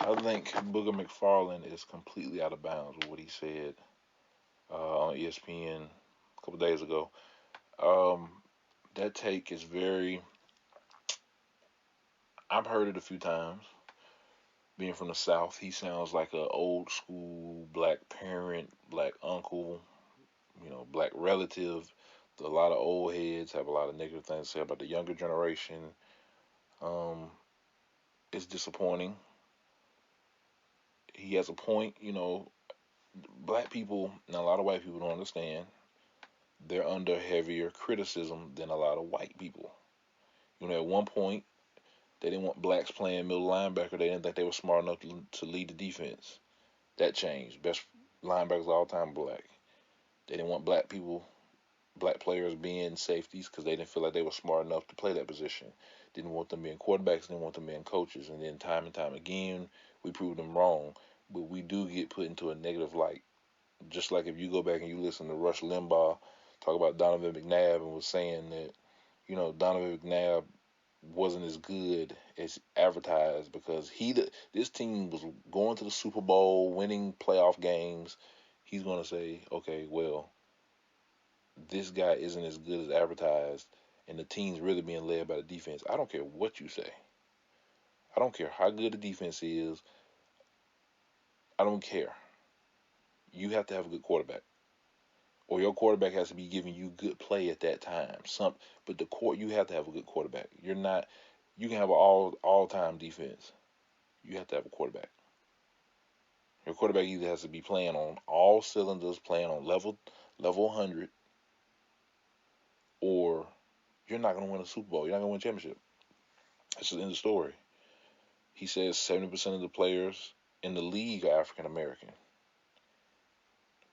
I think Booger McFarland is completely out of bounds with what he said on ESPN a couple days ago. Um, that take is very. I've heard it a few times. Being from the South, he sounds like a old school black parent, black uncle, black relative. A lot of old heads have a lot of negative things to say about the younger generation. Um, it's disappointing. He has a point. Black people and a lot of white people don't understand. They're under heavier criticism than a lot of white people. At one point, they didn't want blacks playing middle linebacker. They didn't think they were smart enough to lead the defense. That changed. Best linebackers of all time black. They didn't want black players being safeties because they didn't feel like they were smart enough to play that position. Didn't want them being quarterbacks, didn't want them being coaches. And then time and time again, we proved them wrong. But we do get put into a negative light. Just like if you go back and you listen to Rush Limbaugh talk about Donovan McNabb and was saying that, Donovan McNabb wasn't as good as advertised because this team was going to the Super Bowl, winning playoff games. He's going to say, okay, well, this guy isn't as good as advertised, and the team's really being led by the defense. I don't care what you say. I don't care how good the defense is. I don't care. You have to have a good quarterback, or your quarterback has to be giving you good play at that time. But you have to have a good quarterback. You're not. You can have an all time defense. You have to have a quarterback. Your quarterback either has to be playing on all cylinders, playing on level 100, or you're not going to win a Super Bowl. You're not going to win a championship. That's just in the story. He says 70% of the players in the league are African American.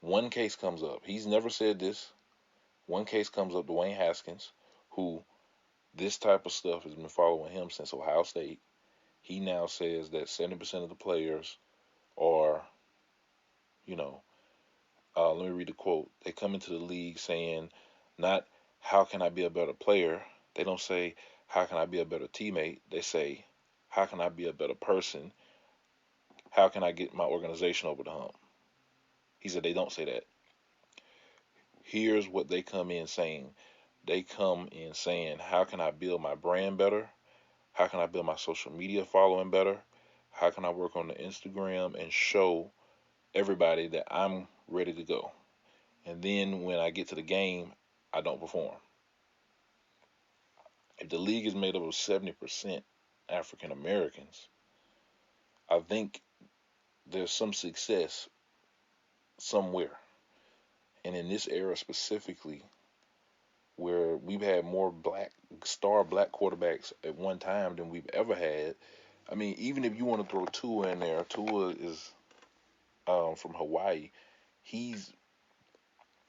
One case comes up. He's never said this. One case comes up, Dwayne Haskins, who this type of stuff has been following him since Ohio State. He now says that 70% of the players are, you know, let me read the quote. They come into the league saying, not how can I be a better player. They don't say, how can I be a better teammate? They say, how can I be a better person? How can I get my organization over the hump? He said they don't say that. Here's what they come in saying. They come in saying, how can I build my brand better? How can I build my social media following better? How can I work on the Instagram and show everybody that I'm ready to go? And then when I get to the game, I don't perform. If the league is made up of 70% African Americans, I think there's some success somewhere. And in this era specifically, where we've had more black quarterbacks at one time than we've ever had. I mean, even if you want to throw Tua in there, Tua is from Hawaii. He's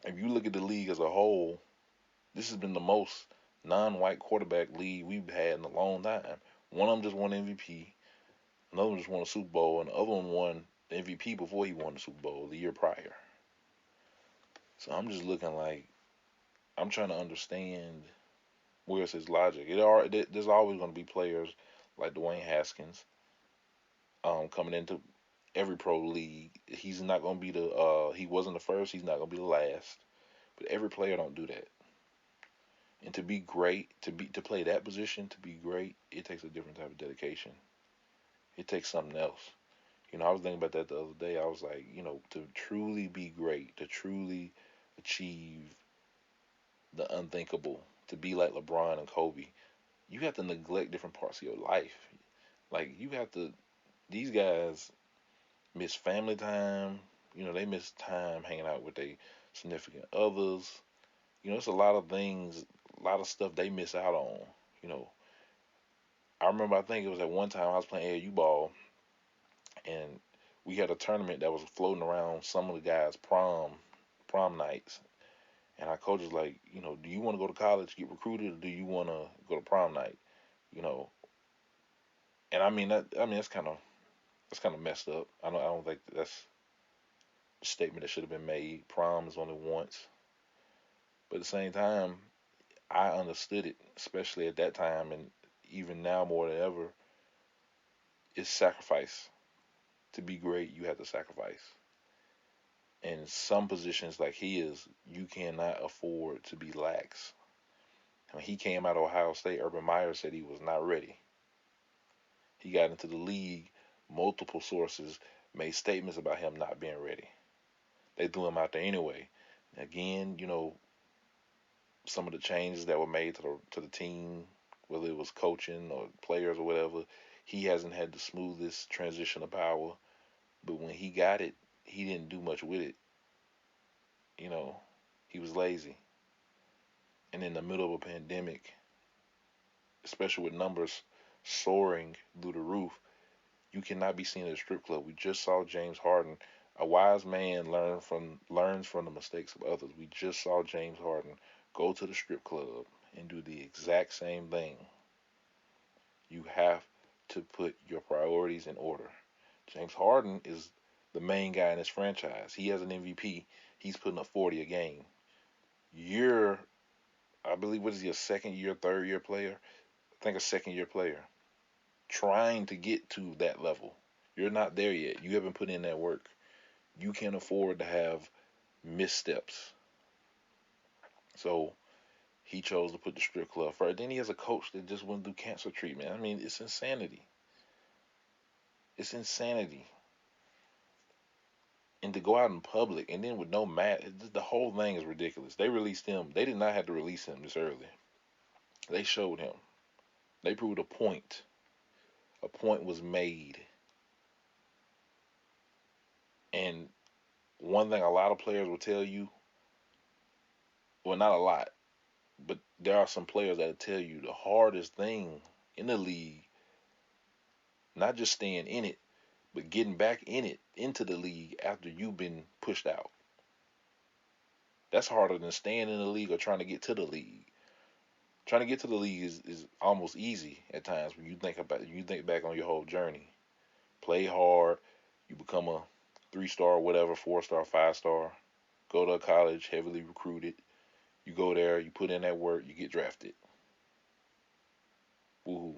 If you look at the league as a whole, this has been the most non-white quarterback league we've had in a long time. One of them just won MVP, another one just won a Super Bowl, and the other one won the MVP before he won the Super Bowl the year prior. So I'm just looking like I'm trying to understand where's his logic. There's always going to be players like Dwayne Haskins coming into every pro league. He's not going to be he wasn't the first. He's not going to be the last. But every player don't do that. And to be great, to play that position, to be great, it takes a different type of dedication. It takes something else. I was thinking about that the other day. I was like, to truly be great, to truly achieve the unthinkable, to be like LeBron and Kobe, you have to neglect different parts of your life. Like these guys miss family time. They miss time hanging out with their significant others. It's a lot of things, a lot of stuff they miss out on. You know, I remember I think it was at one time I was playing AAU ball, and we had a tournament that was floating around some of the guys' prom nights, and our coach was like, do you want to go to college, get recruited, or do you want to go to prom night? You know, and that's kind of messed up. I don't think that's a statement that should have been made. Prom is only once, but at the same time, I understood it, especially at that time, and even now more than ever, it's sacrifice. to be great, you have to sacrifice. And some positions like his, you cannot afford to be lax. When he came out of Ohio State, Urban Meyer said he was not ready. He got into the league. Multiple sources made statements about him not being ready. They threw him out there anyway. Again, some of the changes that were made to the team, whether it was coaching or players or whatever, he hasn't had the smoothest transition of power. But when he got it, he didn't do much with it. You know, he was lazy. And in the middle of a pandemic, especially with numbers soaring through the roof, you cannot be seen at a strip club. We just saw James Harden. A wise man learns from the mistakes of others. We just saw James Harden go to the strip club and do the exact same thing. You have to put your priorities in order. James Harden is the main guy in this franchise. He has an MVP. He's putting up 40 a game. You're, I believe, what is he, a second year, third year player? I think a second year player trying to get to that level. You're not there yet. You haven't put in that work. You can't afford to have missteps. So he chose to put the strip club first. Then he has a coach that just went through cancer treatment. I mean, it's insanity. It's insanity. And to go out in public and then with no mat, the whole thing is ridiculous. They released him. They did not have to release him this early. They showed him. They proved a point. A point was made. And one thing a lot of players will tell you, well, not a lot, but there are some players that will tell you the hardest thing in the league, not just staying in it, but getting back in it, into the league after you've been pushed out. That's harder than staying in the league or trying to get to the league. Trying to get to the league is almost easy at times when you think back on your whole journey. Play hard, you become a 3-star, whatever, 4-star, 5-star, go to a college, heavily recruited. You go there, you put in that work, you get drafted. Woohoo.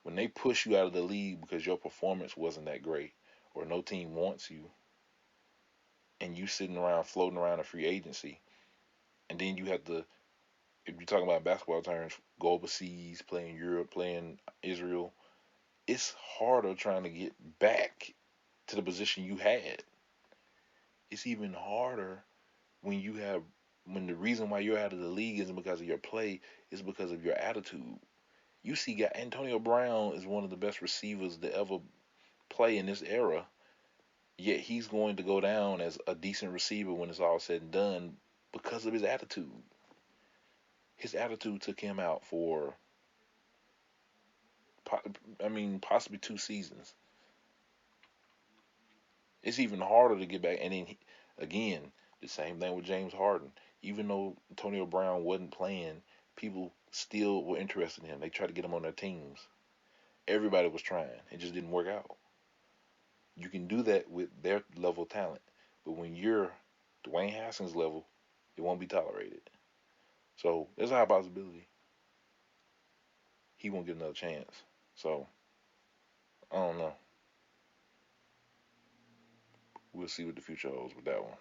When they push you out of the league because your performance wasn't that great or no team wants you and you sitting around floating around a free agency, and then you have to, if you're talking about basketball terms, go overseas, play in Europe, play in Israel, it's harder trying to get back to the position you had. It's even harder when the reason why you're out of the league isn't because of your play, it's because of your attitude. You see, Antonio Brown is one of the best receivers to ever play in this era, yet he's going to go down as a decent receiver when it's all said and done because of his attitude. His attitude took him out for, possibly 2 seasons. It's even harder to get back. And then, again, the same thing with James Harden. Even though Antonio Brown wasn't playing, people still were interested in him. They tried to get him on their teams. Everybody was trying. It just didn't work out. You can do that with their level of talent. But when you're Dwayne Haskins level, it won't be tolerated. So there's a high possibility he won't get another chance. So I don't know. We'll see what the future holds with that one.